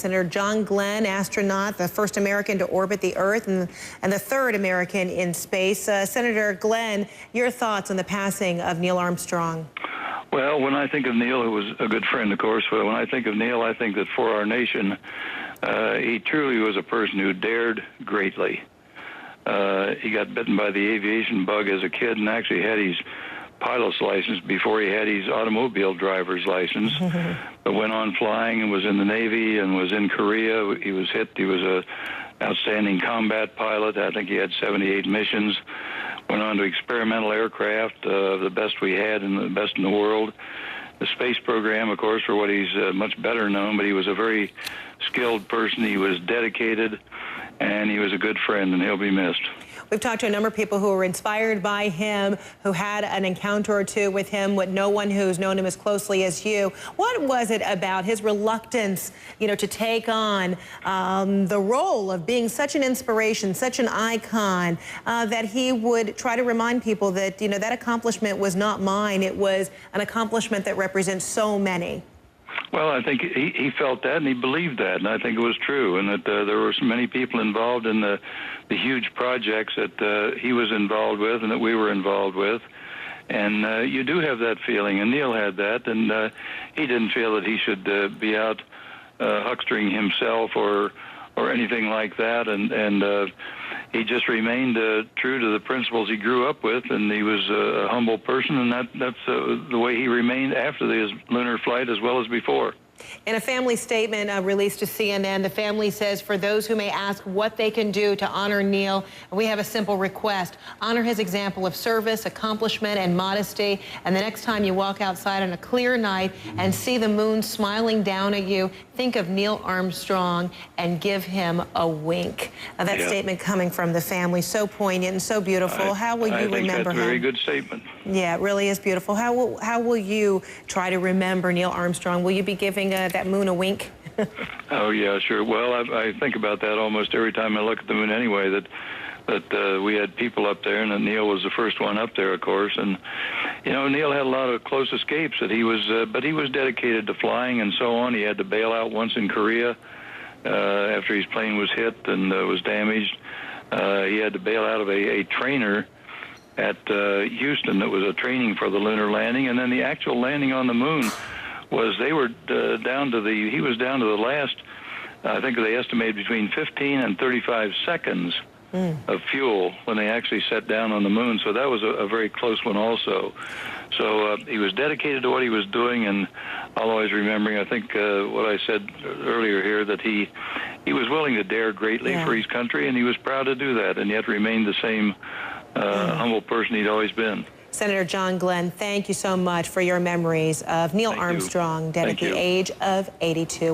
Senator John Glenn, astronaut, the first American to orbit the Earth and the third American in space. Senator Glenn, your thoughts on the passing of Neil Armstrong? Well, when I think of Neil, who was a good friend, of course, but when I think of Neil, I think that for our nation, he truly was a person who dared greatly. He got bitten by the aviation bug as a kid and actually had his pilot's license before he had his automobile driver's license, but went on flying and was in the Navy and was in Korea. He was hit. He was an outstanding combat pilot. I think he had 78 missions. Went on to experimental aircraft, the best we had and the best in the world. The space program, of course, for what he's much better known, but he was a very skilled person. He was dedicated, and he was a good friend, and he'll be missed. We've talked to a number of people who were inspired by him, who had an encounter or two with him, with no one who's known him as closely as you. What was it about his reluctance, to take on the role of being such an inspiration, such an icon, that he would try to remind people that, that accomplishment was not mine. It was an accomplishment that represents so many. Well, I think he felt that, and he believed that, and I think it was true, and that there were so many people involved in the huge projects that he was involved with and that we were involved with. And you do have that feeling, and Neil had that, and he didn't feel that he should be out huckstering himself or anything like that, and he just remained true to the principles he grew up with, and he was a humble person, and that's the way he remained after his lunar flight as well as before. In a family statement released to CNN, the family says, for those who may ask what they can do to honor Neil, we have a simple request. Honor his example of service, accomplishment, and modesty. And the next time you walk outside on a clear night and see the moon smiling down at you, think of Neil Armstrong and give him a wink. That statement coming from the family, so poignant and so beautiful. How will you remember him? I think that's a very good statement. Yeah, it really is beautiful. How will you try to remember Neil Armstrong? Will you be giving that moon a wink? Oh, yeah, sure. Well, I think about that almost every time I look at the moon anyway, that we had people up there, and that Neil was the first one up there, of course. And, Neil had a lot of close escapes, but he was dedicated to flying and so on. He had to bail out once in Korea after his plane was hit and was damaged. He had to bail out of a trainer at Houston that was a training for the lunar landing, and then the actual landing on the moon was he was down to the last, I think they estimated between 15 and 35 seconds of fuel when they actually set down on the moon. So that was a very close one also. So he was dedicated to what he was doing, and I'll always remembering, I think what I said earlier here, that he was willing to dare greatly for his country, and he was proud to do that, and yet remained the same humble person he'd always been. Senator John Glenn, thank you so much for your memories of Neil Armstrong, dead at the age of 82.